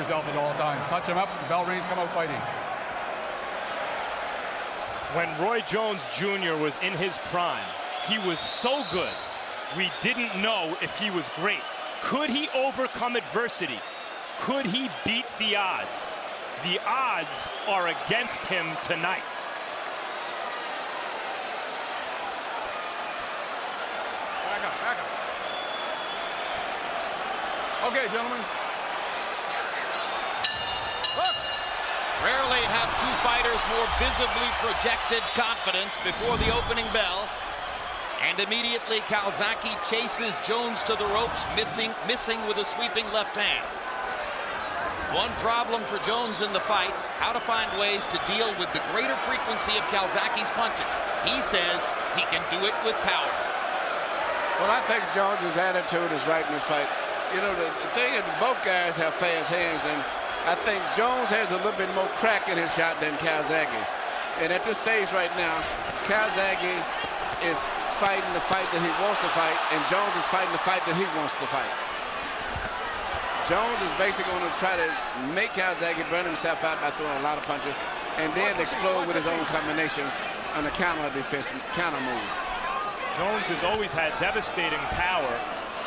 yourself at all times. Touch him up, bell rings, come out fighting. When Roy Jones Jr. was in his prime, he was so good, we didn't know if he was great. Could he overcome adversity? Could he beat the odds? The odds are against him tonight. Back up, back up. Okay, gentlemen. Look. Rarely have two fighters more visibly projected confidence before the opening bell. And immediately Calzaghe chases Jones to the ropes, missing with a sweeping left hand. One problem for Jones in the fight, how to find ways to deal with the greater frequency of Calzaghe's punches. He says he can do it with power. Well, I think Jones's attitude is right in the fight. You know, the thing is both guys have fast hands, and I think Jones has a little bit more crack in his shot than Calzaghe. And at this stage right now, Calzaghe is fighting the fight that he wants to fight, and Jones is fighting the fight that he wants to fight. Jones is basically going to try to make Calzaghe burn himself out by throwing a lot of punches and then explode with his own combinations on the counter defense, counter move. Jones has always had devastating power.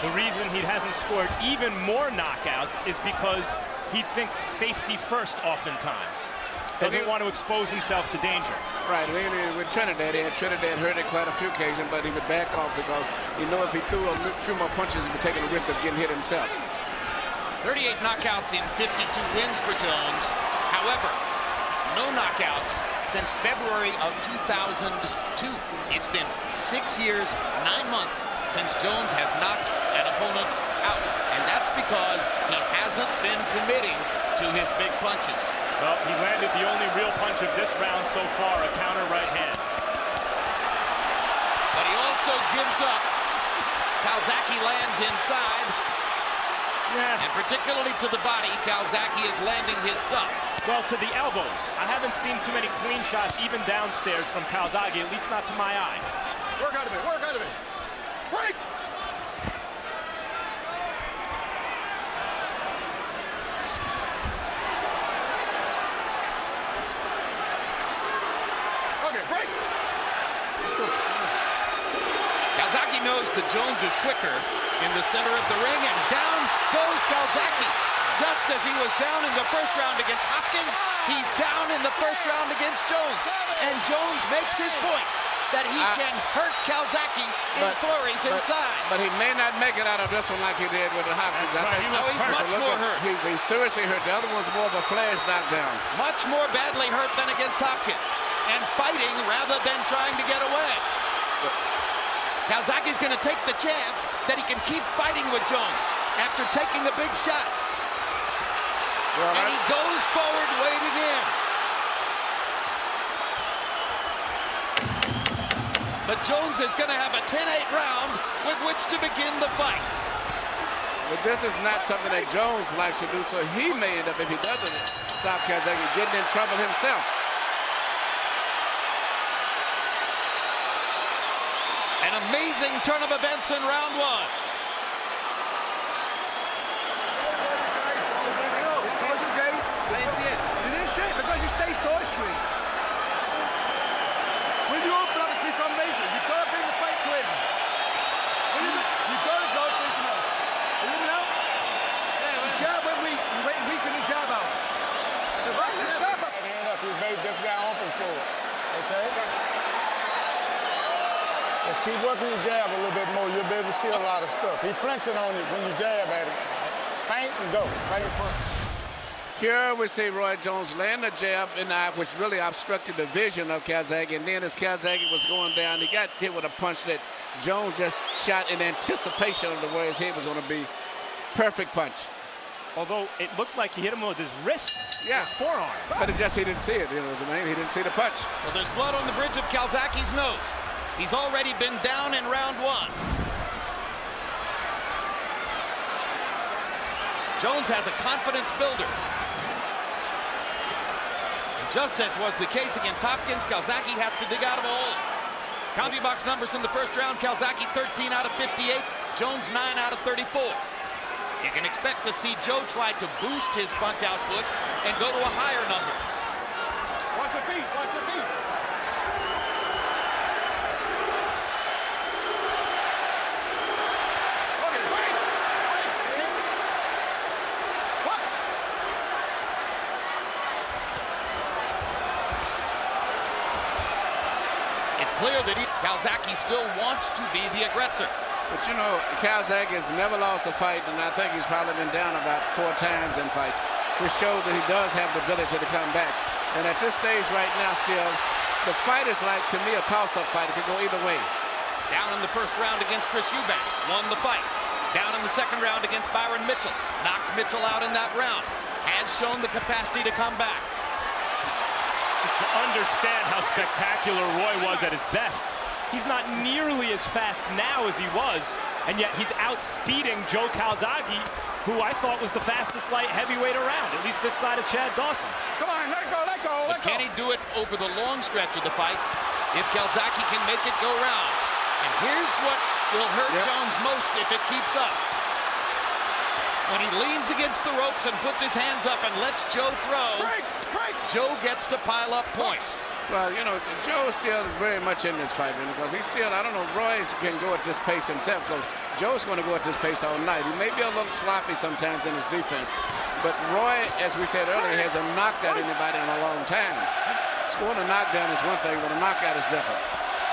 The reason he hasn't scored even more knockouts is because he thinks safety first oftentimes. Doesn't want to expose himself to danger. Right, with Trinidad, Trinidad hurt it quite a few occasions, but he would back off because you know if he threw a few more punches, he would take a risk of getting hit himself. 38 knockouts in 52 wins for Jones. However, no knockouts since February of 2002. It's been 6 years, 9 months since Jones has knocked an opponent out. And that's because he hasn't been committing to his big punches. Well, he landed the only real punch of this round so far, a counter right hand. But he also gives up. Calzaghe lands inside. Yeah. And particularly to the body, Calzaghe is landing his stuff. Well, to the elbows. I haven't seen too many clean shots, even downstairs, from Calzaghe, at least not to my eye. Work out of it, work out of it. Break! Okay, break! Calzaghe knows that Jones is quicker in the center of the ring, and down goes Calzaghe. Just as he was down in the first round against Hopkins, he's down in the first round against Jones. And Jones makes his point that he can hurt Calzaghe in flurries inside. But he may not make it out of this one like he did with the Hopkins. That's right. He's much more hurt. He's seriously hurt. The other one's more of a flash knockdown. Much more badly hurt than against Hopkins. And fighting rather than trying to get away. Calzaghe's going to take the chance that he can keep fighting with Jones after taking a big shot. Well, and he goes forward, wading in. But Jones is going to have a 10-8 round with which to begin the fight. But this is not something that Jones likes to do, so he may end up, if he doesn't stop Calzaghe, getting in trouble himself. An amazing turn of events in round one. Because you stay stationary. When you open up a kick on Mason, you gotta bring the fight to him. You gotta go for him out. Are you out? Yeah, the jab when we weaken the jab out. The right jab up. Hand up, you made this guy open for it. Okay? Just keep working your jab a little bit more. You'll be able to see a lot of stuff. He's flinching on you when you jab at him. Feint and go. Feint punch. Here we see Roy Jones land a jab in the eye, which really obstructed the vision of Calzaghe. And then as Calzaghe was going down, he got hit with a punch that Jones just shot in anticipation of where his head was going to be. Perfect punch. Although it looked like he hit him with his wrist, yeah, his forearm. But he didn't see it. You know what I mean? He didn't see the punch. So there's blood on the bridge of Calzaghe's nose. He's already been down in round one. Jones has a confidence builder. Just as was the case against Hopkins, Calzaghe has to dig out of a hole. CompuBox numbers in the first round, Calzaghe 13 out of 58, Jones 9 out of 34. You can expect to see Joe try to boost his punch output and go to a higher number. Watch the feet. Watch the feet. Okay, break. What? It's clear that Calzaghe still wants to be the aggressor. But you know, Calzaghe has never lost a fight, and I think he's probably been down about 4 times in fights, which shows that he does have the ability to come back. And at this stage right now still, the fight is like, to me, a toss-up fight. It could go either way. Down in the first round against Chris Eubank, won the fight. Down in the second round against Byron Mitchell, knocked Mitchell out in that round. Has shown the capacity to come back. To understand how spectacular Roy was at his best, he's not nearly as fast now as he was, and yet he's outspeeding Joe Calzaghe, who I thought was the fastest light heavyweight around, at least this side of Chad Dawson. Come on, let go, let go, But let go. can he do it over the long stretch of the fight if Calzaghe can make it go round? And here's what will hurt Jones most if it keeps up. When he leans against the ropes and puts his hands up and lets Joe throw, Break, break. Joe gets to pile up points. Well, you know, Joe is still very much in this fight, because he's still, I don't know, Roy can go at this pace himself, because Joe's going to go at this pace all night. He may be a little sloppy sometimes in his defense, but Roy, as we said earlier, hasn't knocked out anybody in a long time. Scoring a knockdown is one thing, but a knockout is different.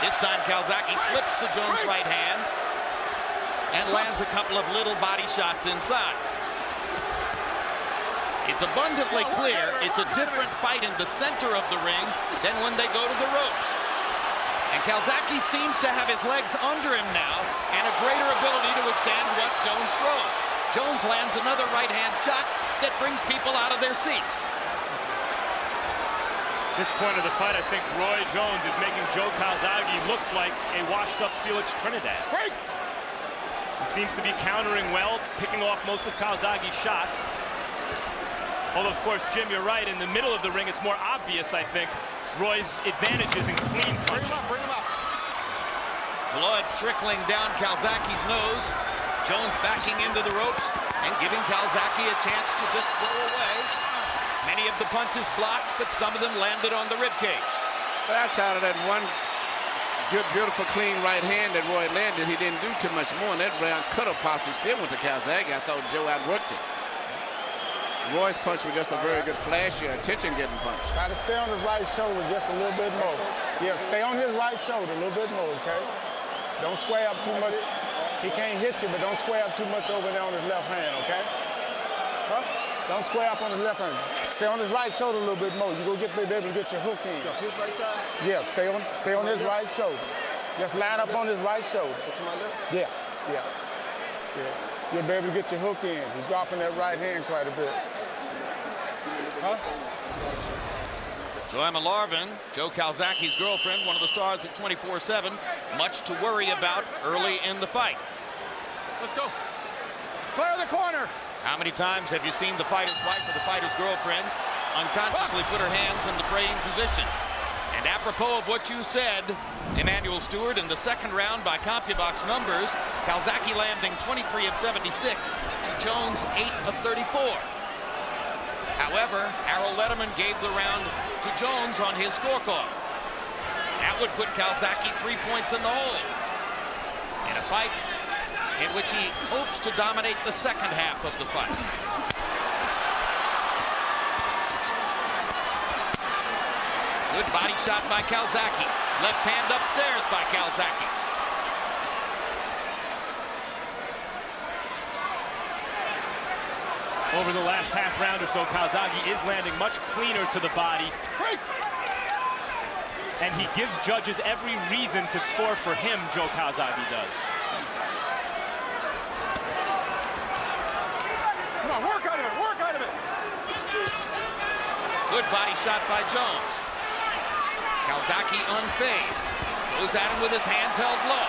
This time Calzaghe slips the Jones right hand and lands a couple of little body shots inside. It's abundantly clear it's a different fight in the center of the ring than when they go to the ropes. And Calzaghe seems to have his legs under him now and a greater ability to withstand what Jones throws. Jones lands another right-hand shot that brings people out of their seats. This point of the fight, I think Roy Jones is making Joe Calzaghe look like a washed-up Felix Trinidad. Break. He seems to be countering well, picking off most of Calzaghe's shots. Although, of course, Jim, you're right. In the middle of the ring, it's more obvious, I think, Roy's advantages in clean punching. Bring him up, bring him up. Blood trickling down Calzaghe's nose. Jones backing into the ropes and giving Calzaghe a chance to just throw away. Many of the punches blocked, but some of them landed on the ribcage. But outside of that one good, beautiful, clean right hand that Roy landed, he didn't do too much more, and that round could have possibly still went to Calzaghe. I thought Joe outworked it. Roy's punch was just a very good flashy attention-getting punch. Try to stay on his right shoulder just a little bit more. Yeah, stay on his right shoulder a little bit more, okay? Don't square up too much. He can't hit you, but don't square up too much over there on his left hand, okay? Huh? Don't square up on his left hand. Stay on his right shoulder a little bit more. You're going to be able to get your hook in. His right side? Yeah, stay on his right shoulder. Just line up on his right shoulder. To my left? Yeah. You'll be able to get your hook in. He's dropping that right hand quite a bit. Huh? Joanna Larvin, Joe Calzaghe's girlfriend, one of the stars at 24/7, much to worry about early in the fight. Let's go. Clear the corner. How many times have you seen the fighter's wife or the fighter's girlfriend unconsciously put her hands in the praying position? And apropos of what you said, Emmanuel Stewart, in the second round by CompuBox numbers, Calzaghe landing 23 of 76 to Jones 8 of 34. However, Harold Letterman gave the round to Jones on his scorecard. That would put Calzaghe 3 points in the hole in a fight in which he hopes to dominate the second half of the fight. Good body shot by Calzaghe. Left hand upstairs by Calzaghe. Over the last half round or so, Calzaghe is landing much cleaner to the body. And he gives judges every reason to score for him, Joe Calzaghe does. Come on, work out of it, work out of it. Good body shot by Jones. Calzaghe unfazed. Goes at him with his hands held low.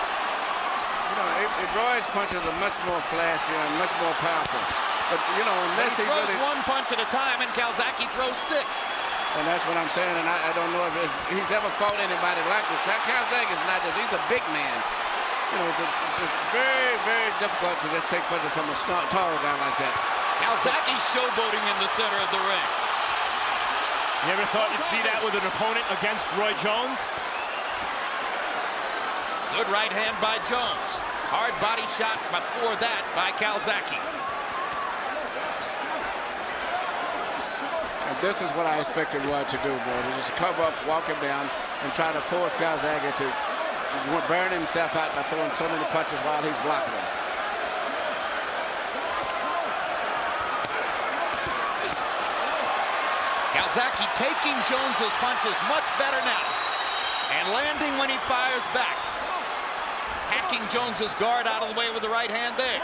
You know, Roy's punches are much more flashier and much more powerful. But, you know, unless he throws really... one punch at a time, and Calzaghe throws 6. And that's what I'm saying, and I don't know if he's ever fought anybody like this. Calzaghe is not just, he's a big man. you know, it's very, very difficult to just take punches from a tall guy like that. Calzaghe showboating in the center of the ring. You ever thought you'd see that with an opponent against Roy Jones? Good right hand by Jones. Hard body shot before that by Calzaghe. And this is what I expected Roy to do, bro. To just cover up, walk him down, and try to force Calzaghe to burn himself out by throwing so many punches while he's blocking him. Calzaghe taking Jones's punches much better now. And landing when he fires back. Hacking Jones's guard out of the way with the right hand there.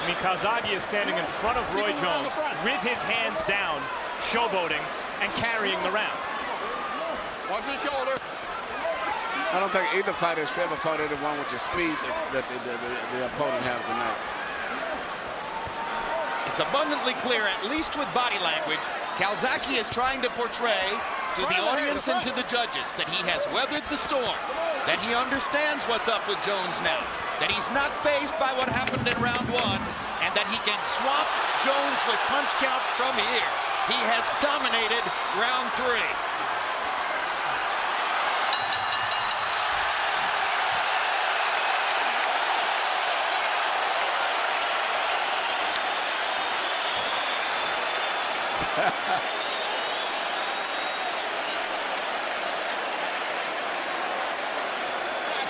I mean, Calzaghe is standing in front of Roy Jones with his hands down, showboating, and carrying the round. Watch the shoulder. I don't think either fighter has ever fought anyone with the speed that the opponent has tonight. It's abundantly clear, at least with body language, Calzaghe is trying to portray to the audience and to the judges that he has weathered the storm, that he understands what's up with Jones now, that he's not fazed by what happened in round one, and that he can swamp Jones with punch count from here. He has dominated round 3.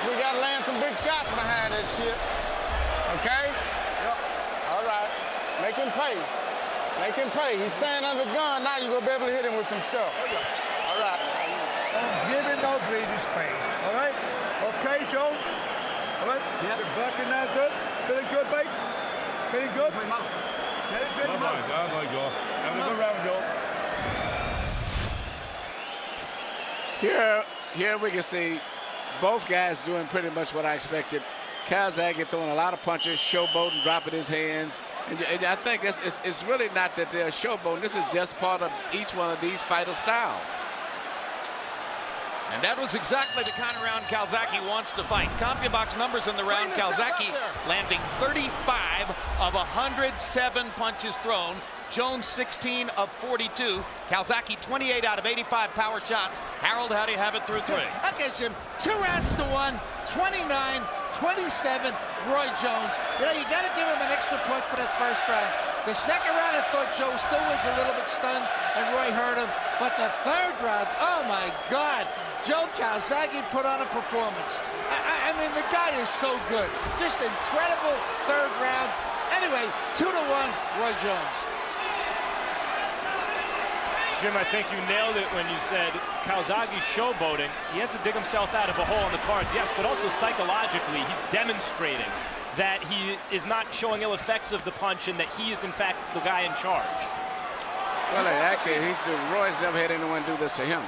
We gotta land some big shots behind that shit. Okay? Yep. All right. Make him pay. Make him pay. He's standing under the gun. Now you're gonna be able to hit him with some stuff. All right. Don't give him no breathing space. All right? Okay, Joe? All right? Yep. You're bucking now good? Feeling good, mate? Feeling good? Oh my God. Have a good round, Joe. Here we can see both guys doing pretty much what I expected. Calzaghe throwing a lot of punches, showboating, dropping his hands. And I think it's really not that they're showboating. This is just part of each one of these fighter styles. And that was exactly the kind of round Calzaghe wants to fight. CompuBox numbers in the round, Calzaghe landing 35 of 107 punches thrown. Jones 16 of 42. Calzaghe 28 out of 85 power shots. Harold, how do you have it through 3? Okay, Jim, 2 rounds to 1, 29-27, Roy Jones. You know, you got to give him an extra point for that first round. The second round, I thought Joe still was a little bit stunned, and Roy hurt him. But the third round, oh my God, Joe Calzaghe put on a performance. I mean, the guy is so good. Just incredible third round. Anyway, 2-1, Roy Jones. Jim, I think you nailed it when you said Calzaghe's showboating. He has to dig himself out of a hole in the cards, yes, but also psychologically, he's demonstrating that he is not showing ill effects of the punch and that he is, in fact, the guy in charge. Well, actually, Roy's never had anyone do this to him.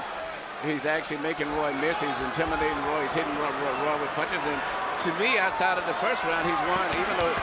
He's actually making Roy miss. He's intimidating Roy. He's hitting Roy with punches. And to me, outside of the first round, he's won, even though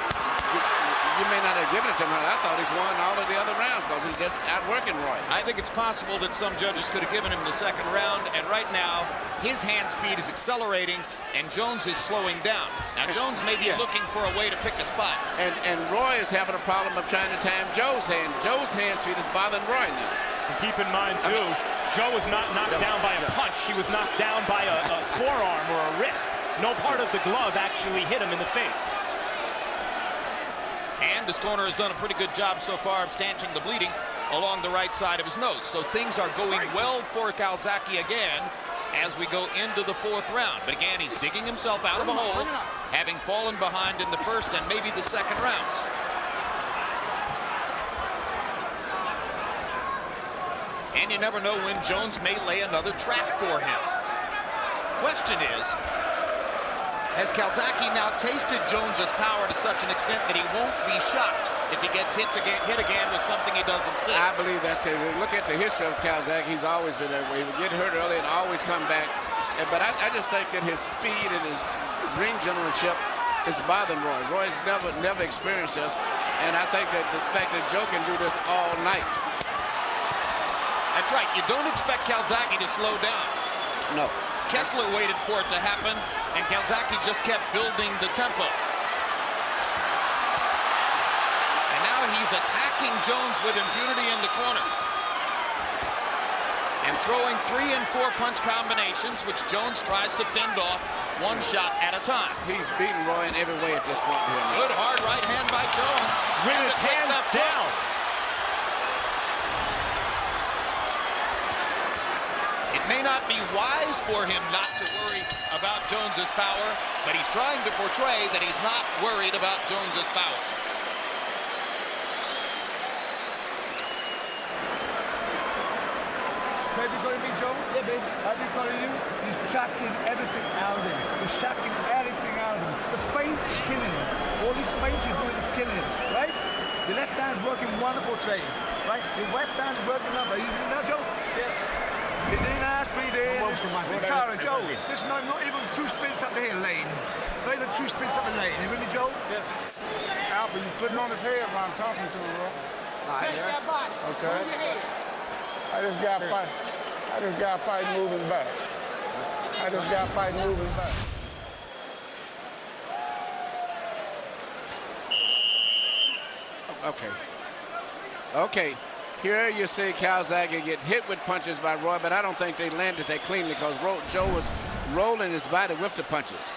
you may not have given it to him. I thought he's won all of the other rounds because he's just outworking Roy. I think it's possible that some judges could have given him the second round, and right now his hand speed is accelerating and Jones is slowing down. Now Jones may be looking for a way to pick a spot. And Roy is having a problem of trying to time Joe's hand. Joe's hand speed is bothering Roy now. And keep in mind too, Joe was not knocked down by a punch. He was knocked down by a forearm or a wrist. No part of the glove actually hit him in the face. And his corner has done a pretty good job so far of stanching the bleeding along the right side of his nose. So things are going well for Calzaghe again as we go into the fourth round. But again, he's digging himself out of a hole, having fallen behind in the first and maybe the second rounds. And you never know when Jones may lay another trap for him. Question is, has Calzaghe now tasted Jones's power to such an extent that he won't be shocked if he gets hit again with something he doesn't see? I believe that's because look at the history of Calzaghe. He's always been that way. He would get hurt early and always come back. But I just think that his speed and his ring generalship is bothering Roy. Roy's never experienced this. And I think that the fact that Joe can do this all night. That's right. You don't expect Calzaghe to slow down. No. Kessler waited for it to happen, and Calzaghe just kept building the tempo. And now he's attacking Jones with impunity in the corner. And throwing 3- and 4-punch combinations, which Jones tries to fend off one shot at a time. He's beaten Roy in every way at this point here. Good hard right hand by Jones. With his hands down. It may not be wise for him not to worry about Jones's power, but he's trying to portray that he's not worried about Jones's power. Baby calling me Joe? Yeah, baby. Baby calling you? He's chucking everything out of him. He's chucking everything out of him. The feint's killing him. All these feints you're doing is killing him, right? The left hand's working wonderful today, right? The left hand's working number. You know, Joe? Yeah. Breathe in, ass, breathe in. Karen, Joe, listen, I'm not even 2 spins up the hill lane. Not even 2 spins up the lane. You with me, Joe? Yeah. Alpha, you putting on his head while I'm talking to him, bro. Okay. I just got fight. I just got fight moving back. I just got fight moving back. Okay. Okay. Here you see Calzaghe get hit with punches by Roy, but I don't think they landed that cleanly because Joe was rolling his body with the punches.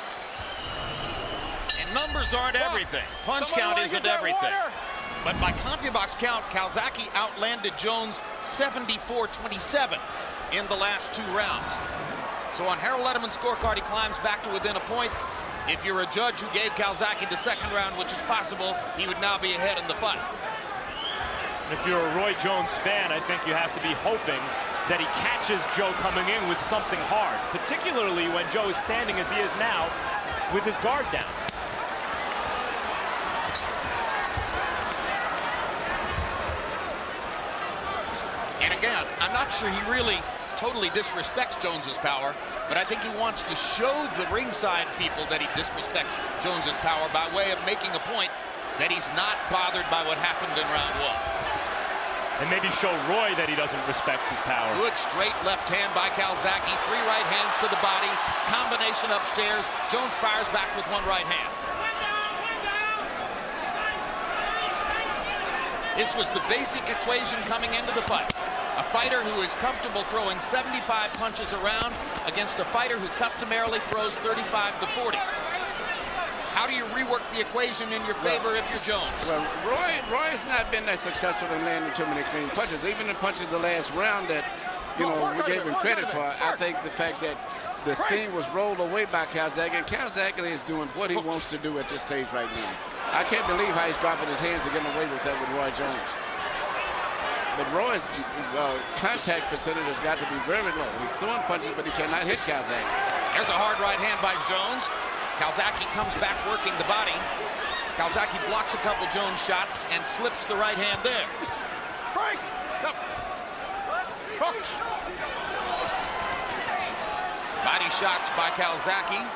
And numbers aren't everything. Punch count isn't everything. But by CompuBox count, Calzaghe outlanded Jones 74-27 in the last 2 rounds. So on Harold Letterman's scorecard, he climbs back to within a point. If you're a judge who gave Calzaghe the 2nd round, which is possible, he would now be ahead in the fight. If you're a Roy Jones fan, I think you have to be hoping that he catches Joe coming in with something hard, particularly when Joe is standing as he is now with his guard down. And again, I'm not sure he really totally disrespects Jones's power, but I think he wants to show the ringside people that he disrespects Jones's power by way of making a point that he's not bothered by what happened in round 1. And maybe show Roy that he doesn't respect his power. Good straight left hand by Calzaghe. 3 right hands to the body. Combination upstairs. Jones fires back with 1 right hand. This was the basic equation coming into the fight. A fighter who is comfortable throwing 75 punches around against a fighter who customarily throws 35 to 40. How do you rework the equation in your favor if you're Jones? Well, Roy's not been that successful in landing too many clean punches. Even the punches the last round that, you know, we gave him credit for. I think the fact that the steam was rolled away by Calzaghe, and Calzaghe is doing what he wants to do at this stage right now. I can't believe how he's dropping his hands to get away with that with Roy Jones. But Roy's contact percentage has got to be very low. He's throwing punches, but he cannot hit Calzaghe. There's a hard right hand by Jones. Calzaghe comes back working the body. Calzaghe blocks a couple Jones shots and slips the right hand there. Break! Yep. Hooks. Body shots by Calzaghe.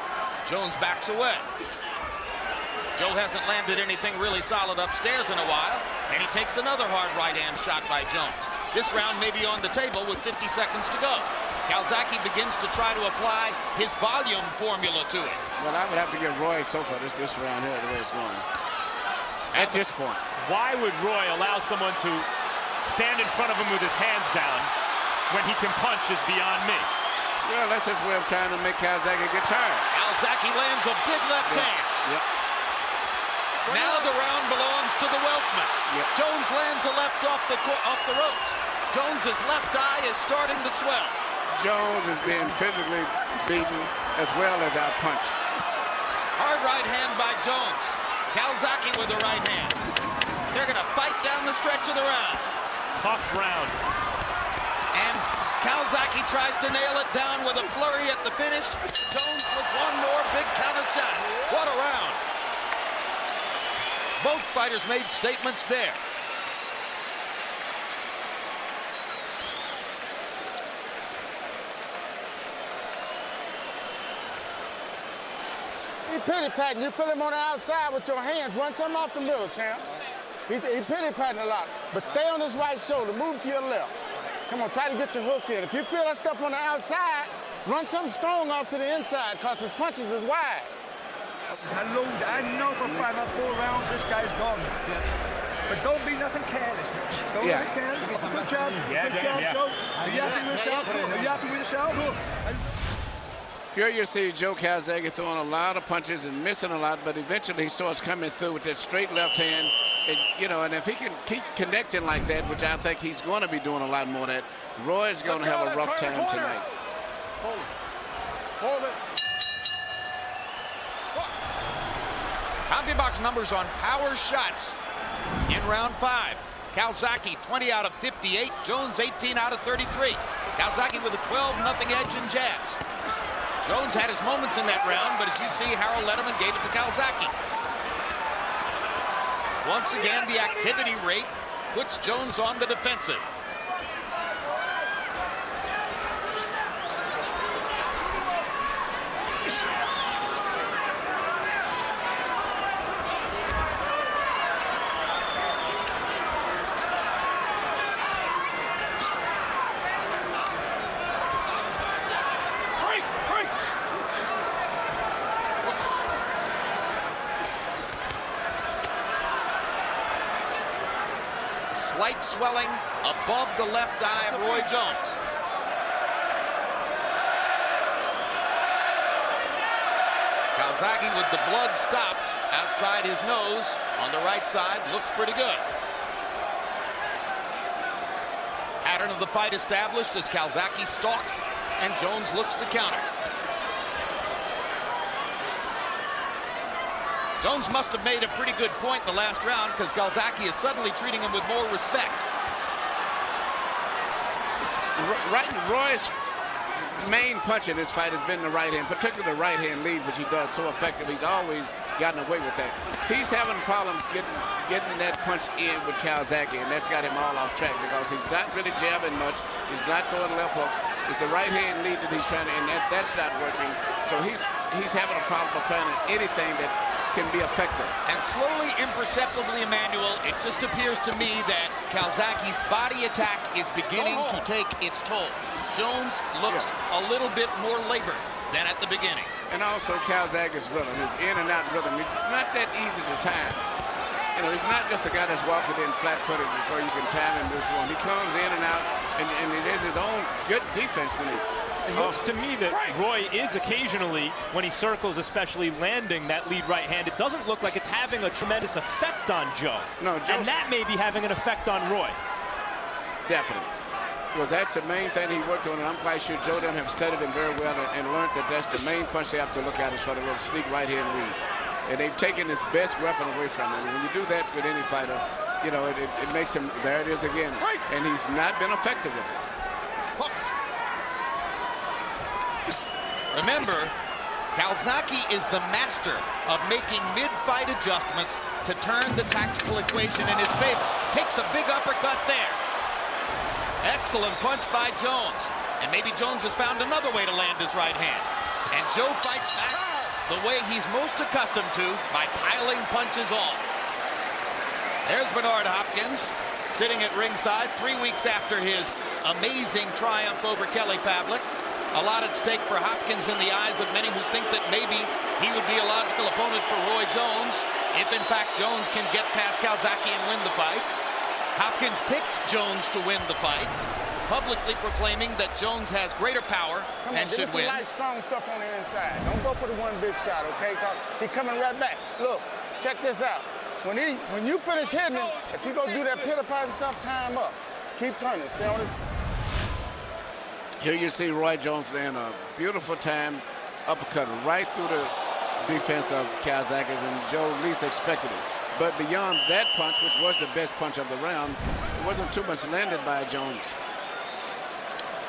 Jones backs away. Joe hasn't landed anything really solid upstairs in a while, and he takes another hard right hand shot by Jones. This round may be on the table with 50 seconds to go. Calzaghe begins to try to apply his volume formula to it. Well, I would have to give Roy so far this round here the way it's going. At this point. Why would Roy allow someone to stand in front of him with his hands down when he can punch is beyond me. Well, that's his way of trying to make Calzaghe get tired. Calzaghe lands a big left hand. Yep. Now the round belongs to the Welshman. Yep. Jones lands a left off the ropes. Jones's left eye is starting to swell. Jones is being physically beaten as well as outpunched. Hard right hand by Jones. Calzaghe with the right hand. They're going to fight down the stretch of the round. Tough round. And Calzaghe tries to nail it down with a flurry at the finish. Jones with one more big counter shot. What a round. Both fighters made statements there. He pity patting. You feel him on the outside with your hands. Run something off the middle, champ. He pity-patting a lot. But stay on his right shoulder. Move to your left. Come on, try to get your hook in. If you feel that stuff on the outside, run something strong off to the inside because his punches is wide. I know for 5 or 4 rounds this guy's gone. But don't be nothing careless. Don't be careless. Good job. Good job, Joe. Are you happy with yourself? Are you happy with yourself? Here you see Joe Calzaghe throwing a lot of punches and missing a lot, but eventually he starts coming through with that straight left hand. And, you know, and if he can keep connecting like that, which I think he's going to be doing a lot more of that, Roy's going to have a rough time tonight. Hold it. Hold it. CompuBox numbers on power shots in round 5. Calzaghe 20 out of 58. Jones 18 out of 33. Calzaghe with a 12-0 edge in jabs. Jones had his moments in that round, but as you see, Harold Letterman gave it to Calzaghe. Once again, the activity rate puts Jones on the defensive. Slight swelling above the left eye of Roy Jones. Calzaghe with the blood stopped outside his nose on the right side. Looks pretty good. Pattern of the fight established as Calzaghe stalks and Jones looks to counter. Jones must have made a pretty good point in the last round because Calzaghe is suddenly treating him with more respect. Roy's main punch in this fight has been the right hand, particularly the right hand lead, which he does so effectively. He's always gotten away with that. He's having problems getting that punch in with Calzaghe, and that's got him all off track because he's not really jabbing much. He's not throwing left hooks. It's the right hand lead that he's trying to, and that's not working. So he's having a problem of finding anything that can be effective. And slowly, imperceptibly, Emmanuel, it just appears to me that Calzaghe's body attack is beginning to take its toll. Jones looks a little bit more labored than at the beginning. And also Calzaghe's rhythm, his in and out rhythm, it's not that easy to time. You know, he's not just a guy that's walking in flat-footed before you can time him which one. He comes in and out, and he has his own good defense when he's. It looks to me that Roy is occasionally, when he circles, especially landing that lead right hand, it doesn't look like it's having a tremendous effect on Joe. No, and that may be having an effect on Roy. Definitely. Because that's the main thing he worked on, and I'm quite sure Joe them have studied him very well and learned that that's the main punch they have to look at is for the little sneak right hand lead. And they've taken his best weapon away from him. And when you do that with any fighter, you know, it makes him, there it is again. And he's not been effective with it. Hooks. Remember, Calzaghe is the master of making mid-fight adjustments to turn the tactical equation in his favor. Takes a big uppercut there. Excellent punch by Jones. And maybe Jones has found another way to land his right hand. And Joe fights back the way he's most accustomed to, by piling punches on. There's Bernard Hopkins sitting at ringside 3 weeks after his amazing triumph over Kelly Pavlik. A lot at stake for Hopkins in the eyes of many who think that maybe he would be a logical opponent for Roy Jones if, in fact, Jones can get past Calzaghe and win the fight. Hopkins picked Jones to win the fight, publicly proclaiming that Jones has greater power and should win. Give me some light, strong stuff on the inside. Don't go for the one big shot, okay? He's coming right back. Look, check this out. When you finish hitting him, if he go do that pitter-patter stuff, tie him up. Keep turning. Stay on his. Here you see Roy Jones land a beautiful time uppercut right through the defense of Calzaghe when Joe least expected it. But beyond that punch, which was the best punch of the round, it wasn't too much landed by Jones.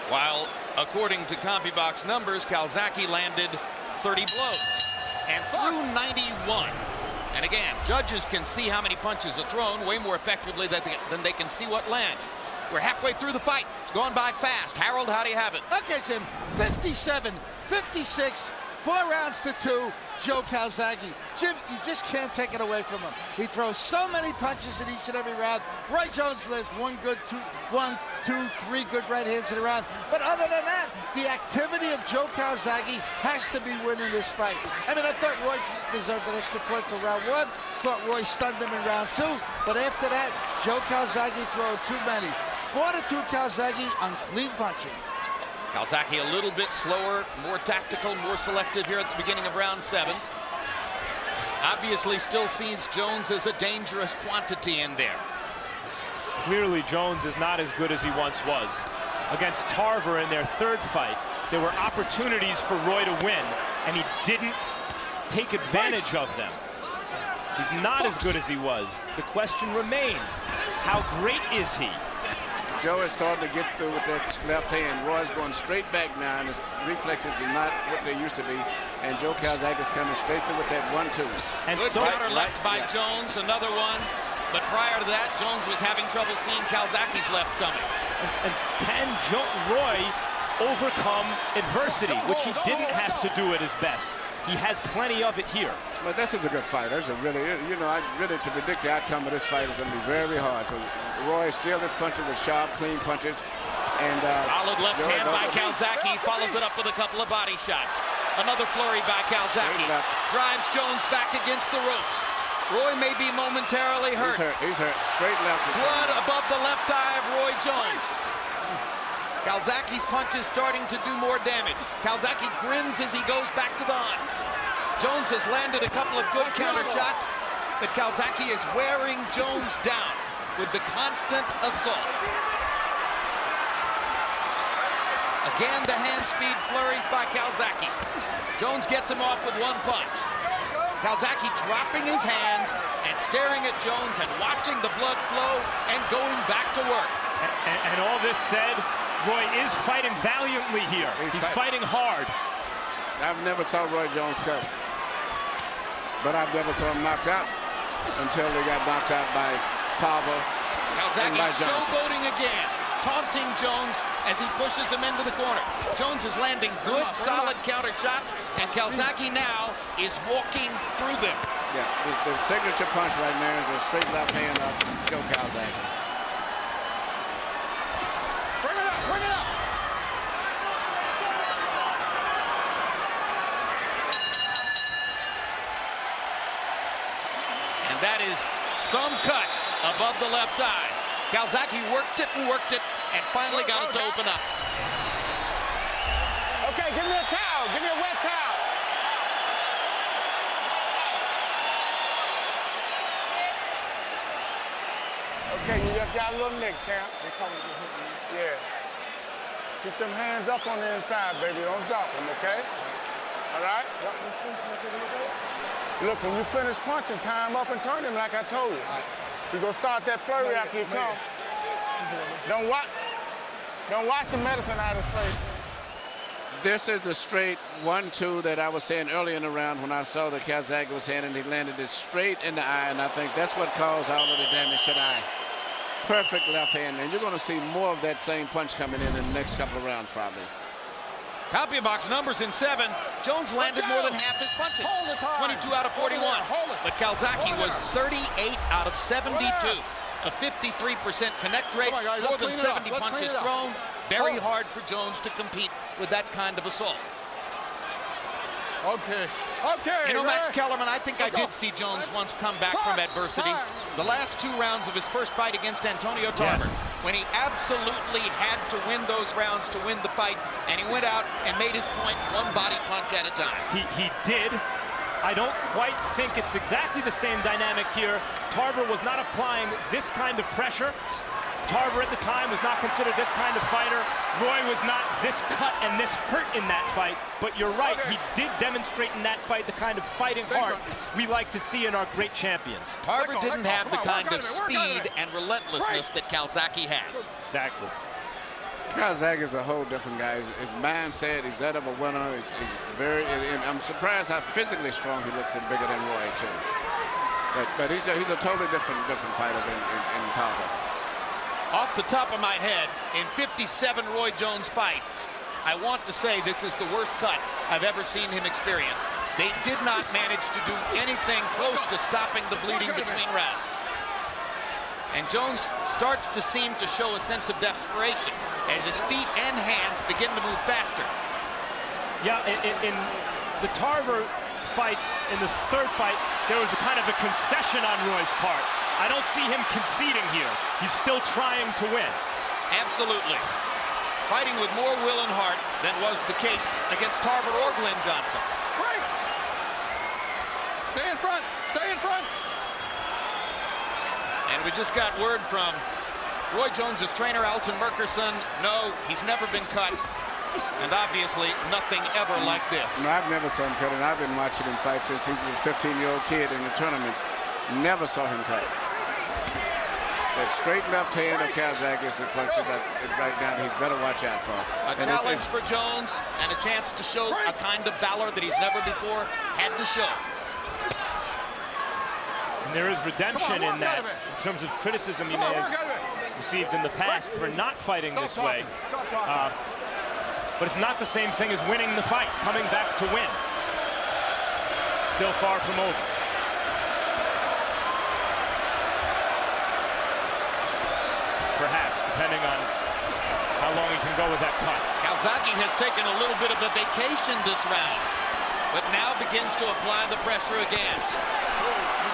While, according to CompuBox numbers, Calzaghe landed 30 blows and threw 91. And again, judges can see how many punches are thrown way more effectively than they can see what lands. We're halfway through the fight. It's going by fast. Harold, how do you have it? Okay, Jim. 57, 56, 4 rounds to 2, Joe Calzaghe. Jim, you just can't take it away from him. He throws so many punches in each and every round. Roy Jones lives 1, 2, 3 good right hands in a round. But other than that, the activity of Joe Calzaghe has to be winning this fight. I mean, I thought Roy deserved an extra point for round 1. Thought Roy stunned him in round 2. But after that, Joe Calzaghe threw too many. 4-2 Calzaghe on clean punching. Calzaghe a little bit slower, more tactical, more selective here at the beginning of round 7. Obviously still sees Jones as a dangerous quantity in there. Clearly, Jones is not as good as he once was. Against Tarver in their 3rd fight, there were opportunities for Roy to win, and he didn't take advantage of them. He's not as good as he was. The question remains, how great is he? Joe is starting to get through with that left hand. Roy's going straight back now, and his reflexes are not what they used to be. And Joe Calzaghe is coming straight through with that 1-2. And good so counter left by Jones, another one. But prior to that, Jones was having trouble seeing Calzaghe's left coming. And can Roy overcome adversity, which he didn't have to do at his best? He has plenty of it here. But this is a good fight. That's a really, you know, to predict the outcome of this fight is going to be very hard. Roy still is punching with sharp, clean punches. And solid left hand by Calzaghe. Follows it up with a couple of body shots. Another flurry by Calzaghe. Drives Jones back against the ropes. Roy may be momentarily hurt. He's hurt. Straight left. Blood above the left eye of Roy Jones. Calzaghe's punch is starting to do more damage. Calzaghe grins as he goes back to the hunt. Jones has landed a couple of good counter shots, but Calzaghe is wearing Jones down with the constant assault. Again, the hand speed flurries by Calzaghe. Jones gets him off with 1 punch. Calzaghe dropping his hands and staring at Jones and watching the blood flow and going back to work. And all this said, Roy is fighting valiantly here. He's fighting hard. I've never saw Roy Jones cut, but I've never saw him knocked out until he got knocked out by Tarver. Calzaghe showboating again, taunting Jones as he pushes him into the corner. Jones is landing good, solid counter shots, and Calzaghe now is walking through them. Yeah, the signature punch right now is a straight left hand of Joe Calzaghe. Bring it up, bring it up. And that is some cut above the left eye. Calzaghe worked it and finally got it to open up. Okay, give me a towel. Give me a wet towel. Okay, you just got a little nick, champ. Yeah. Keep them hands up on the inside, baby. Don't drop them, okay? All right? Look, when you finish punching, tie him up and turn him like I told you. You're going to start that flurry after you come. Don't watch the medicine out of his face. This is the straight 1-2 that I was saying earlier in the round when I saw that Calzaghe was handing. He landed it straight in the eye, and I think that's what caused all of the damage to the eye. Perfect left hand, and you're going to see more of that same punch coming in the next couple of rounds, probably. Copy box numbers in 7. Jones landed more than half his punches. 22 out of 41. But Calzaghe was 38 out of 72. A 53% connect rate, more than 70 punches thrown. Very hard for Jones to compete with that kind of assault. Okay. You know, Max Kellerman, I think I did see Jones once come back from adversity. The last 2 rounds of his first fight against Antonio Tarver, when he absolutely had to win those rounds to win the fight, and he went out and made his point 1 body punch at a time. He did. I don't quite think it's exactly the same dynamic here. Tarver was not applying this kind of pressure. Tarver at the time was not considered this kind of fighter. Roy was not this cut and this hurt in that fight. But you're right, he did demonstrate in that fight the kind of fighting heart we like to see in our great champions. Tarver didn't have the kind of speed and relentlessness that Calzaghe has. Exactly. Calzaghe is a whole different guy. His mindset, he's that of a winner. He's very, and I'm surprised how physically strong he looks and bigger than Roy, too. But he's a totally different fighter in Tarver. Off the top of my head, in 57 Roy Jones fight, I want to say this is the worst cut I've ever seen him experience. They did not manage to do anything close to stopping the bleeding between rounds. And Jones starts to seem to show a sense of desperation as his feet and hands begin to move faster. Yeah, in the Tarver fights, in this third fight, there was a kind of a concession on Roy's part. I don't see him conceding here. He's still trying to win. Absolutely. Fighting with more will and heart than was the case against Tarver or Glenn Johnson. Break! Stay in front! Stay in front! And we just got word from Roy Jones's trainer, Alton Merkerson. No, he's never been cut. And obviously, nothing ever like this. No, I've never saw him cut, and I've been watching him fight since he was a 15-year-old kid in the tournaments. Never saw him cut. That straight left hand of Calzaghe is the punch that right now he's better watch out for. A challenge for Jones and a chance to show a kind of valor that he's never before had to show. And there is redemption in that, in terms of criticism he may have received in the past for not fighting this way. But it's not the same thing as winning the fight, coming back to win. Still far from over. Perhaps, depending on how long he can go with that cut. Calzaghe has taken a little bit of a vacation this round, but now begins to apply the pressure again.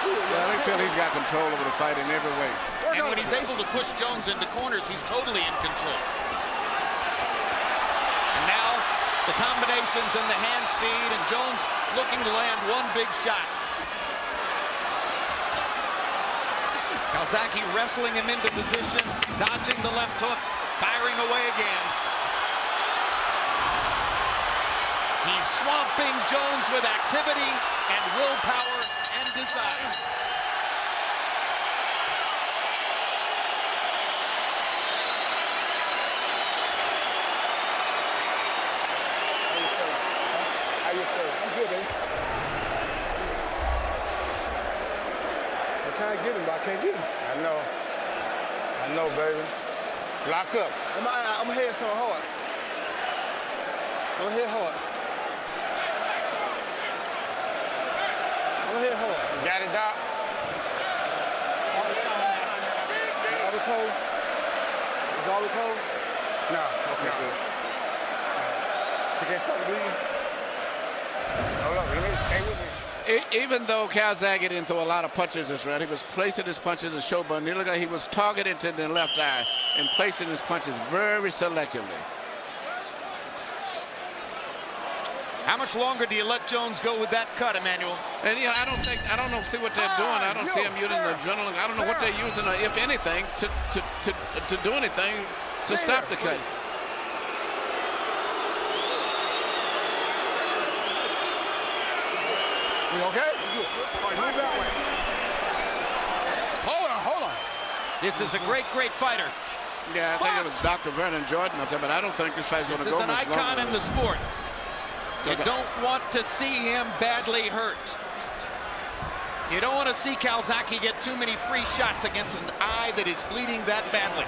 Well, I feel he's got control over the fight in every way. And when he's able to push Jones into corners, he's totally in control. And now, the combinations and the hand speed, and Jones looking to land one big shot. Calzaghe wrestling him into position, dodging the left hook, firing away again. He's swamping Jones with activity and willpower and desire. How you feeling? I'm good, baby. I'm trying to get him, but I can't get him. I know, baby. Lock up. I'm gonna head so hard. I'm gonna hit hard. Got it, Doc? Are we close? Is all we close? No. Okay, good. You can't stop the bleeding? Hold on, stay with me. Even though Calzaghe didn't throw a lot of punches this round, he was placing his punches in show button. He looked like he was targeted to the left eye and placing his punches very selectively. How much longer do you let Jones go with that cut, Emmanuel? And you know, I don't see what they're doing. I don't see them using the adrenaline. I don't know what they're using, if anything, to do anything to stop the cut. You okay? You good. All right, move that way. Hold on. This is a great fighter. Yeah, I think it was Dr. Vernon Jordan up there, but I don't think this fight's going to go much longer. This is an icon in the sport. You don't want to see him badly hurt. You don't want to see Calzaghe get too many free shots against an eye that is bleeding that badly.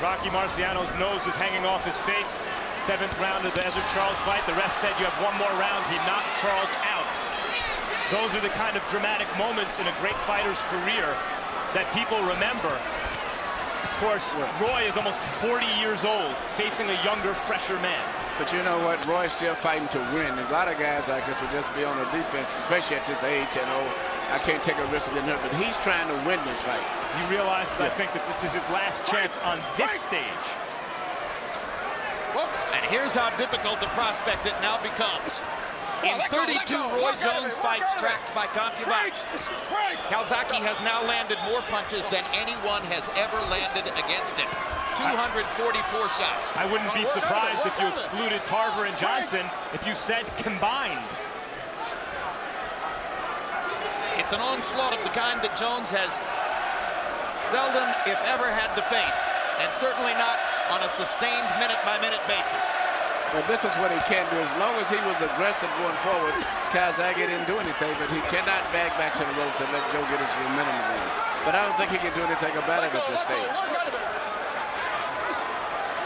Rocky Marciano's nose is hanging off his face. 7th round of the Ezra Charles fight. The ref said you have one more round. He knocked Charles out. Those are the kind of dramatic moments in a great fighter's career that people remember. Of course, Roy is almost 40 years old, facing a younger, fresher man. But you know what? Roy's still fighting to win. A lot of guys like this would just be on the defense, especially at this age. You know, I can't take a risk of getting hurt, but he's trying to win this fight. He realizes, I think, that this is his last chance on this stage. And here's how difficult the prospect it now becomes. In 32 Roy Jones fights tracked by CompuBox, Calzaghe has now landed more punches than anyone has ever landed against him. 244 shots. I wouldn't be surprised if you excluded Tarver and Johnson if you said combined. It's an onslaught of the kind that Jones has seldom, if ever, had to face, and certainly not on a sustained minute-by-minute basis. But this is what he can do. As long as he was aggressive going forward, Calzaghe didn't do anything, but he cannot back to the ropes and let Joe get his momentum going. But I don't think he can do anything about it at this stage.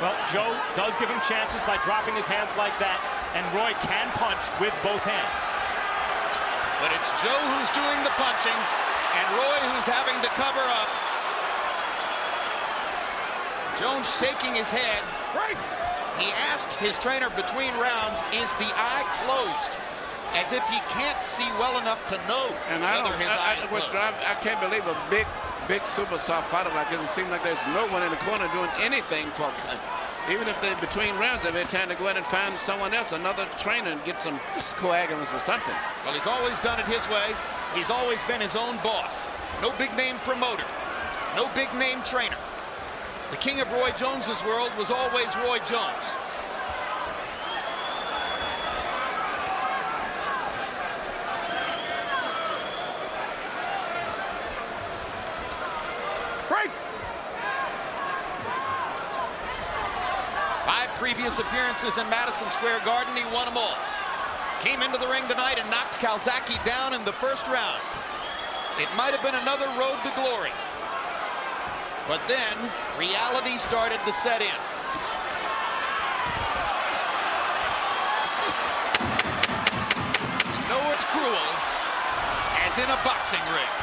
Well, Joe does give him chances by dropping his hands like that, and Roy can punch with both hands. But it's Joe who's doing the punching, and Roy who's having to cover up. Jones shaking his head. He asked his trainer between rounds, is the eye closed? As if he can't see well enough to know whether his eye is closed. I can't believe a big super soft fighter like this. It seems like there's no one in the corner doing anything for a cut. Even if they're between rounds, they're trying to go ahead and find someone else, another trainer, and get some coagulants or something. Well, he's always done it his way. He's always been his own boss. No big name promoter. No big name trainer. The king of Roy Jones's world was always Roy Jones. Break! 5 previous appearances in Madison Square Garden, he won them all. Came into the ring tonight and knocked Calzaghe down in the first round. It might have been another road to glory. But then, reality started to set in. You know it's cruel, as in a boxing ring.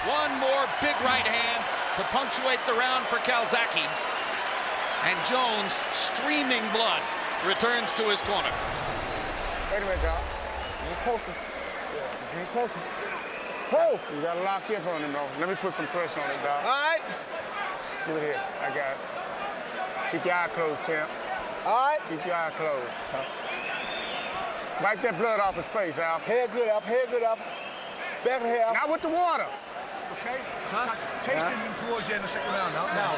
One more big right hand to punctuate the round for Calzaghe. And Jones, streaming blood, returns to his corner. Wait a minute, Doc. Get closer. Yeah, get closer. Oh! You gotta lock up on him, though. Let me put some pressure on it, Doc. All right. Give it here. I got it. Keep your eye closed, champ. All right. Keep your eye closed. Wipe that blood off his face, Alf. Head good up, head good up. Back of the head up. Not with the water. Okay? Tasting them towards the end of the second round now. Now,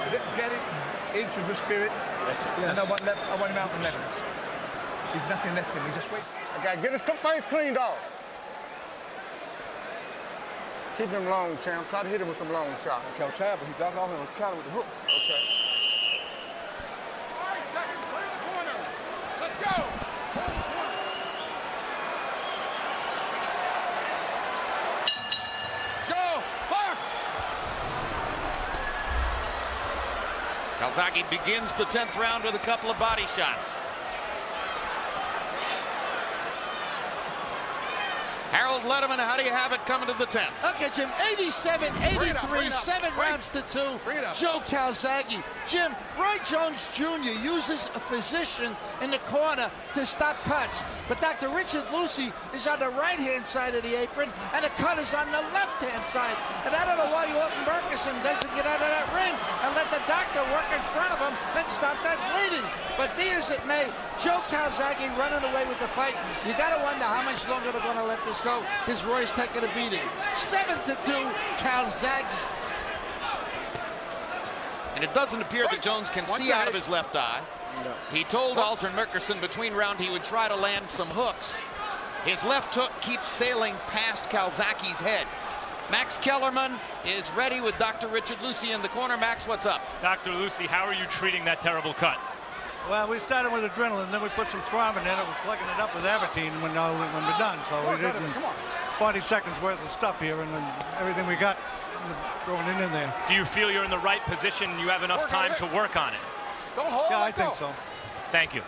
get it into the spirit. That's it. And I want him out in levels. There's nothing left in him. Just wait. I gotta get his face cleaned off. Keep him long, champ. Try to hit him with some long shots. I'm trying, but he ducked off and was counter with the hooks. Okay. 5 seconds, clear the corner. Let's go. Go, box. Calzaghe begins the 10th round with a couple of body shots. Harold Letterman, how do you have it coming to the 10th? Okay, Jim, 87-83, 7 rounds to 2. Joe Calzaghe. Jim, Roy Jones Jr. uses a physician in the corner to stop cuts. But Dr. Richard Lucy is on the right-hand side of the apron, and the cut is on the left-hand side. And I don't know why Alton Murchison doesn't get out of that ring and let the doctor work in front of him and stop that bleeding. But be as it may, Joe Calzaghe running away with the fight. You got to wonder how much longer they're going to let this go, because Roy's taking a beating. 7-2, Calzaghe. And it doesn't appear that Jones can see out of his left eye. No. He told Alton Murchison between round he would try to land some hooks. His left hook keeps sailing past Calzaghe's head. Max Kellerman is ready with Dr. Richard Lucy in the corner. Max, what's up? Dr. Lucy, how are you treating that terrible cut? Well, we started with adrenaline, then we put some thrombin in it. We're plugging it up with Avatine when we're done. So we did 40 seconds worth of stuff here, and then everything we got throwing it in there. Do you feel you're in the right position and you have enough time to work on it? Don't hold. Yeah, I think so. Thank you.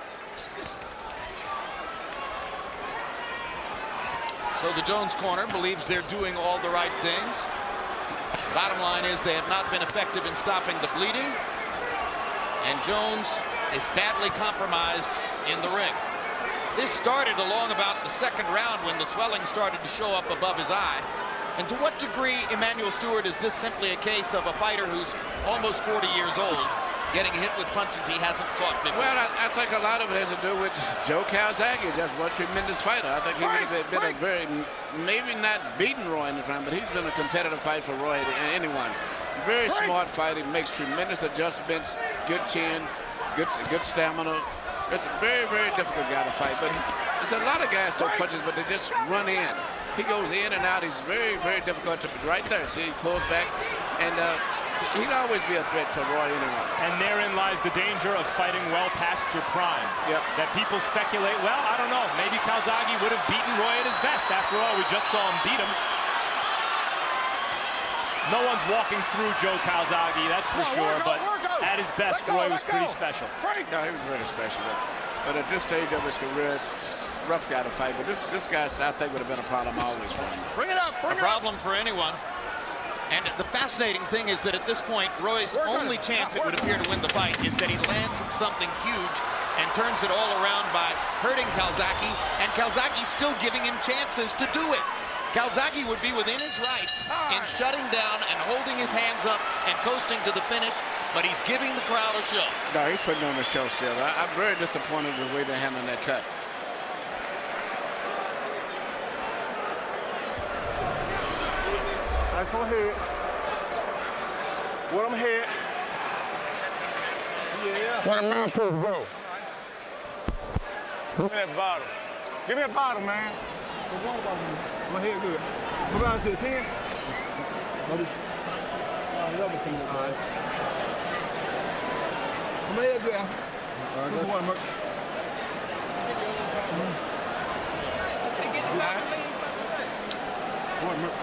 So the Jones corner believes they're doing all the right things. Bottom line is they have not been effective in stopping the bleeding. And Jones is badly compromised in the ring. This started along about the 2nd round when the swelling started to show up above his eye. And to what degree, Emmanuel Stewart, is this simply a case of a fighter who's almost 40 years old getting hit with punches he hasn't caught before? Well, I think a lot of it has to do with Joe Calzaghe. Just one tremendous fighter. I think he would have been a very, maybe not beaten Roy in the round, but he's been a competitive fight for Roy than anyone. Very smart fight. He makes tremendous adjustments, good chin, good stamina. It's a very, very difficult guy to fight. But there's a lot of guys throw punches, but they just run in. He goes in and out. He's very, very difficult to right there. See, he pulls back, and he'd always be a threat for Roy anyway. And therein lies the danger of fighting well past your prime. Yep. That people speculate, well, I don't know, maybe Calzaghe would have beaten Roy at his best. After all, we just saw him beat him. No one's walking through Joe Calzaghe, that's for sure, but at his best, Roy was pretty special. No, he was really special. But at this stage of his career, it's a rough guy to fight. But this guy, I think, would have been a problem always for him. Bring it up. A problem for anyone. And the fascinating thing is that at this point, Roy's only chance, it would appear, to win the fight is that he lands something huge and turns it all around by hurting Calzaghe, and Calzaghe's still giving him chances to do it. Calzaghe would be within his rights in shutting down and holding his hands up and coasting to the finish, but he's giving the crowd a show. No, he's putting on the show still. I'm very disappointed with the way they're handling that cut. Right from head. What I'm head. Yeah. What a man supposed to go. Give me that bottle. Give me a bottle, man. My head good. Move on to the 10. My head good. What's the one, Merc? One, Merc.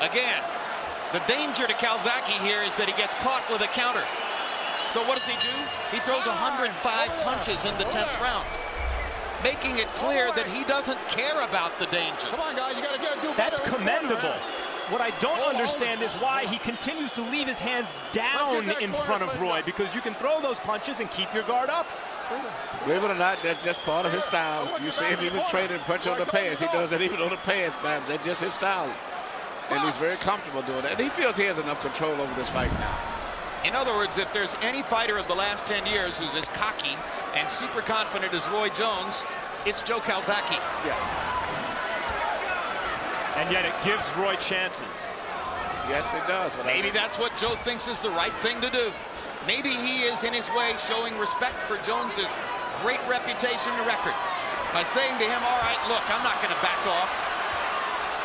Again, the danger to Calzaghe here is that he gets caught with a counter. So what does he do? He throws 105 punches in the 10th round, making it clear that he doesn't care about the danger. Come on, guys, you got to do better. That's commendable. What I don't understand is why he continues to leave his hands down in front of Roy, because you can throw those punches and keep your guard up. Believe it or not, that's just part of his style. You see him even training punch on the pads. He does it even on the pads, Babs. That's just his style. And he's very comfortable doing that. And he feels he has enough control over this fight now. In other words, if there's any fighter of the last 10 years who's as cocky and super confident as Roy Jones, it's Joe Calzaghe. Yeah. And yet it gives Roy chances. Yes, it does. But maybe that's what Joe thinks is the right thing to do. Maybe he is, in his way, showing respect for Jones's great reputation and record by saying to him, all right, look, I'm not going to back off.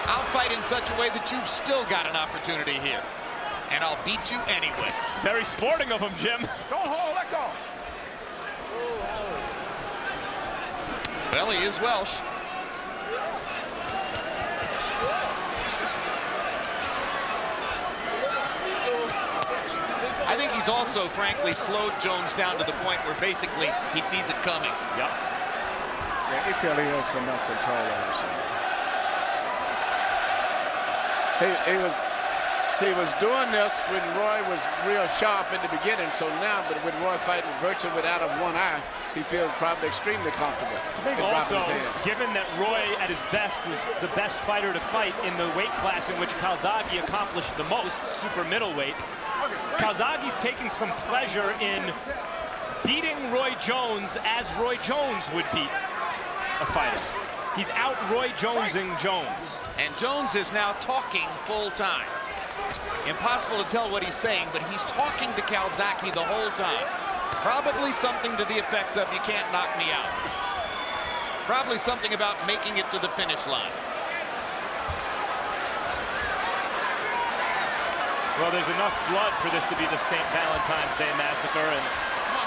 I'll fight in such a way that you've still got an opportunity here. And I'll beat you anyway. Very sporting of him, Jim. Don't hold, let go. Well, he is Welsh. I think he's also, frankly, slowed Jones down to the point where basically he sees it coming. Yep. Yeah, he feels he has enough control over himself. He was doing this when Roy was real sharp in the beginning. So now, but with Roy fighting virtually without a one eye, he feels probably extremely comfortable. I think also, given that Roy at his best was the best fighter to fight in the weight class in which Calzaghe accomplished the most, super middleweight, Calzaghe's taking some pleasure in beating Roy Jones as Roy Jones would beat a fighter. He's out Roy Jonesing Jones. And Jones is now talking full time. Impossible to tell what he's saying, but he's talking to Calzaghe the whole time. Probably something to the effect of, you can't knock me out. Probably something about making it to the finish line. Well, there's enough blood for this to be the St. Valentine's Day Massacre, and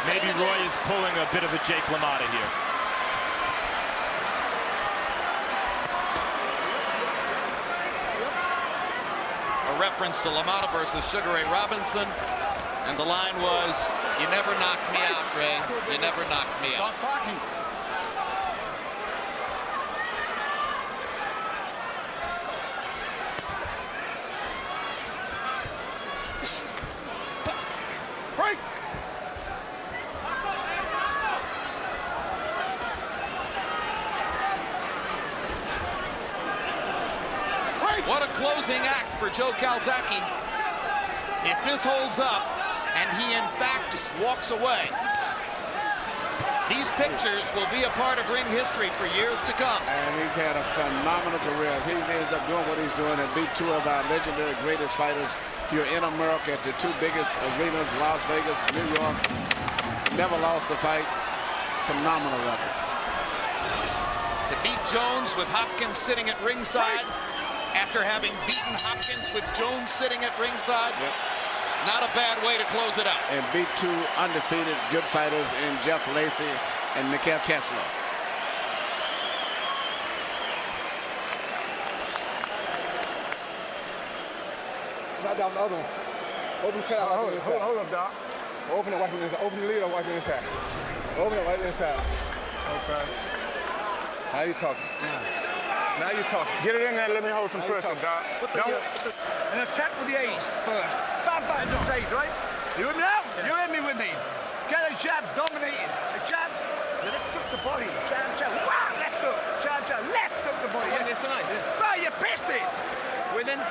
maybe Roy is pulling a bit of a Jake LaMotta here. Reference to LaMotta versus Sugar Ray Robinson, and the line was, you never knocked me out, Ray. You never knocked me out. Stop talking. Break. What a closing act for Joe Calzaghe. If this holds up, and he in fact walks away, these pictures will be a part of ring history for years to come. And he's had a phenomenal career. If he ends up doing what he's doing and beat two of our legendary greatest fighters here in America at the two biggest arenas, Las Vegas, New York, never lost a fight. Phenomenal record. To beat Jones with Hopkins sitting at ringside, after having beaten Hopkins with Jones sitting at ringside. Yep. Not a bad way to close it out. And beat two undefeated good fighters in Jeff Lacey and Mikhail Kessler. Not down the other one. Open cut out. Hold up, Doc. Open it, wipe it inside. Open the lid or wipe it inside. Open it, wipe it inside. Okay. Now you're talking. Now you're talking. Get it in there. Let me hold some pressure, Doc. And attack with the A's first. Bam, bam, those A's, right? You with me now? You're in me with me. Get a jab, dominating. A jab, left hook the body. Jab, jab, wow, left hook. Jab, jab, left hook the body. Yeah, tonight. Right, you pissed it. Winning.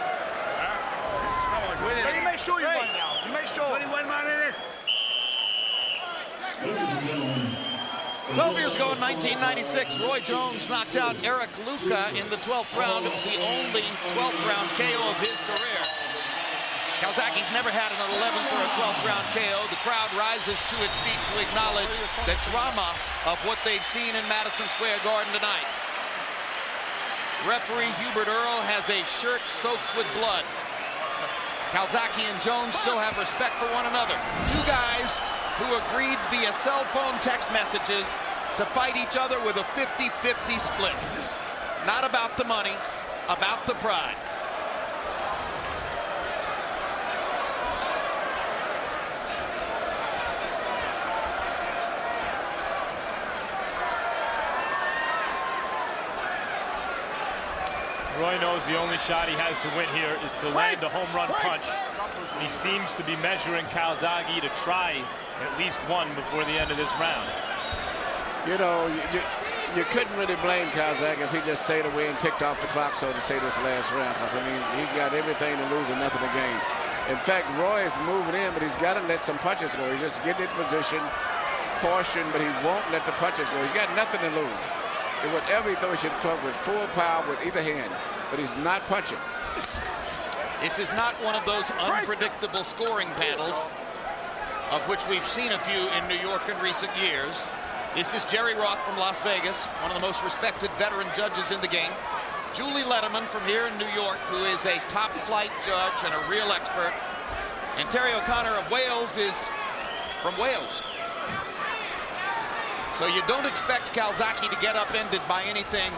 Winning. But you make sure you win now. You make sure. 21 minutes. 12 years ago in 1996, Roy Jones knocked out Eric Luca in the 12th round. It was the only 12th round KO of his career. Calzaghe's never had an 11th or a 12th round KO. The crowd rises to its feet to acknowledge the drama of what they've seen in Madison Square Garden tonight. Referee Hubert Earl has a shirt soaked with blood. Calzaghe and Jones still have respect for one another. Two guys who agreed via cell phone text messages to fight each other with a 50-50 split. Not about the money, about the pride. Roy knows the only shot he has to win here is to land a home run punch. And he seems to be measuring Calzaghe to try at least one before the end of this round. You know, you couldn't really blame Calzaghe if he just stayed away and ticked off the clock, so to say, this last round. Because, I mean, he's got everything to lose and nothing to gain. In fact, Roy is moving in, but he's got to let some punches go. He's just getting in position, caution, but he won't let the punches go. He's got nothing to lose. And whatever he throws, he should throw with full power with either hand, but he's not punching. This is not one of those unpredictable scoring panels, of which we've seen a few in New York in recent years. This is Jerry Roth from Las Vegas, one of the most respected veteran judges in the game. Julie Letterman from here in New York, who is a top-flight judge and a real expert. And Terry O'Connor of Wales is from Wales. So you don't expect Calzaghe to get upended by anything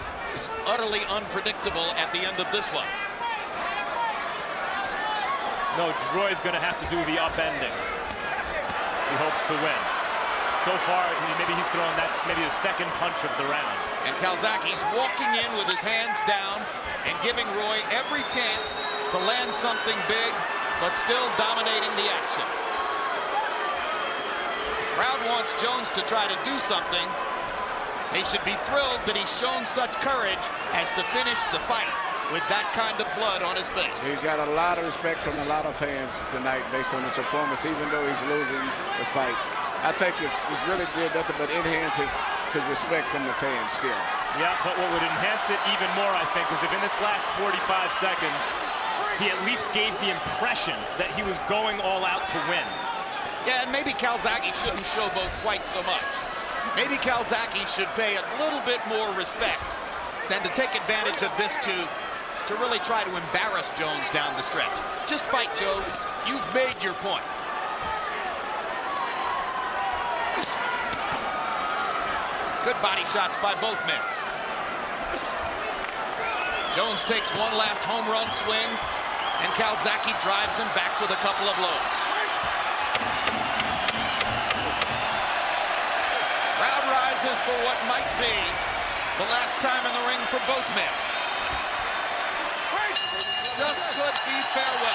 utterly unpredictable at the end of this one. No, Roy's going to have to do the upending if he hopes to win. So far, maybe he's thrown, that's maybe the second punch of the round. And Calzaghe's walking in with his hands down and giving Roy every chance to land something big, but still dominating the action. Crowd wants Jones to try to do something. They should be thrilled that he's shown such courage as to finish the fight with that kind of blood on his face. He's got a lot of respect from a lot of fans tonight based on his performance, even though he's losing the fight. I think it's really did nothing but enhance his respect from the fans still. Yeah, but what would enhance it even more, I think, is if in this last 45 seconds, he at least gave the impression that he was going all out to win. Yeah, and maybe Calzaghe shouldn't showboat quite so much. Maybe Calzaghe should pay a little bit more respect than to take advantage of this to really try to embarrass Jones down the stretch. Just fight, Jones. You've made your point. Good body shots by both men. Jones takes one last home run swing, and Calzaghe drives him back with a couple of blows. Crowd rises for what might be the last time in the ring for both men. Just could be farewell.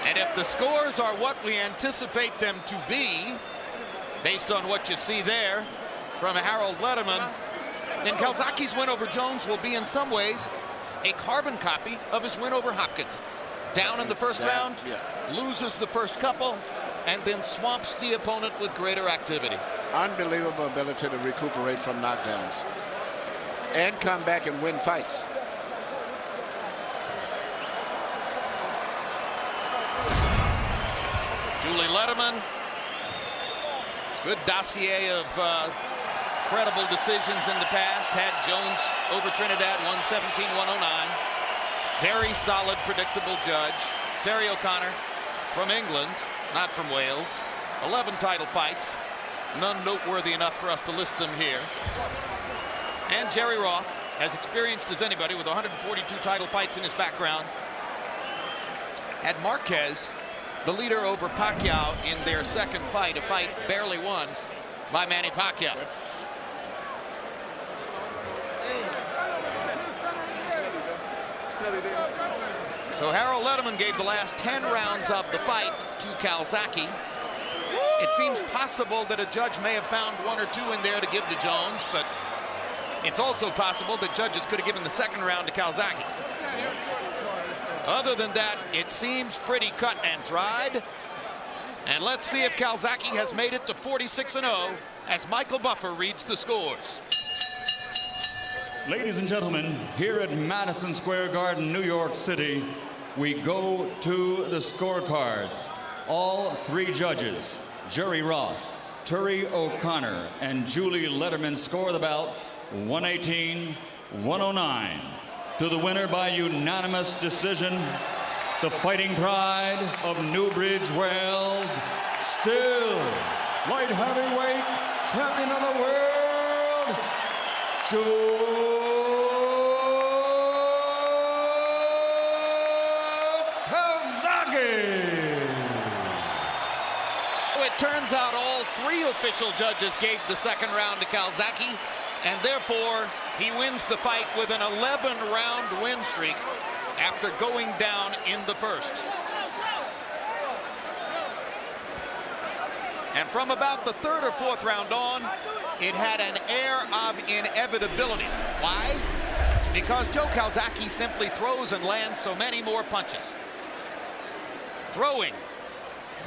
And if the scores are what we anticipate them to be, based on what you see there from Harold Letterman, then Calzaghe's win over Jones will be in some ways a carbon copy of his win over Hopkins. Down in the first round, loses the first couple, and then swamps the opponent with greater activity. Unbelievable ability to recuperate from knockdowns. and come back and win fights. Julie Letterman, good dossier of credible decisions in the past. Had Jones over Trinidad, 117-109. Very solid, predictable judge. Terry O'Connor from England, not from Wales. 11 title fights, none noteworthy enough for us to list them here. And Jerry Roth, as experienced as anybody with 142 title fights in his background. Had Marquez, the leader over Pacquiao in their second fight, a fight barely won by Manny Pacquiao. So Harold Letterman gave the last 10 rounds of the fight to Calzaghe. It seems possible that a judge may have found one or two in there to give to Jones, but it's also possible that judges could have given the second round to Calzaghe. Other than that, it seems pretty cut and dried. And let's see if Calzaghe has made it to 46-0 as Michael Buffer reads the scores. Ladies and gentlemen, here at Madison Square Garden, New York City, we go to the scorecards. All three judges, Jerry Roth, Terry O'Connor, and Julie Letterman, score the bout 118-109. To the winner by unanimous decision, the fighting pride of Newbridge, Wales, still light heavyweight champion of the world, Calzaghe. It turns out all three official judges gave the second round to Calzaghe, and therefore he wins the fight with an 11-round win streak after going down in the first. And from about the third or fourth round on, it had an air of inevitability. Why? Because Joe Calzaghe simply throws and lands so many more punches. Throwing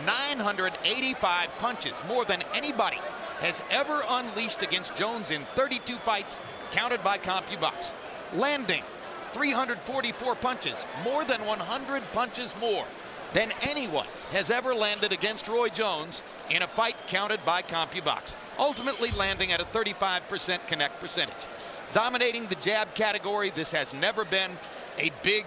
985 punches, more than anybody has ever unleashed against Jones in 32 fights, counted by CompuBox. Landing 344 punches, more than 100 punches more than anyone has ever landed against Roy Jones in a fight counted by CompuBox. Ultimately landing at a 35% connect percentage. Dominating the jab category, this has never been a big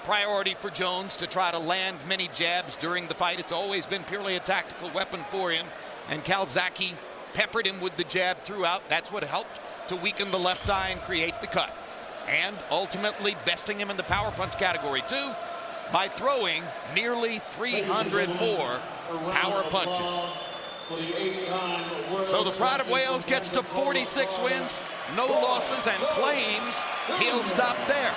priority for Jones to try to land many jabs during the fight. It's always been purely a tactical weapon for him, and Calzaghe peppered him with the jab throughout. That's what helped to weaken the left eye and create the cut. And ultimately besting him in the power punch category too, by throwing nearly 300 more power punches. So the Pride of Wales gets to 46 wins, no losses, and claims he'll stop there.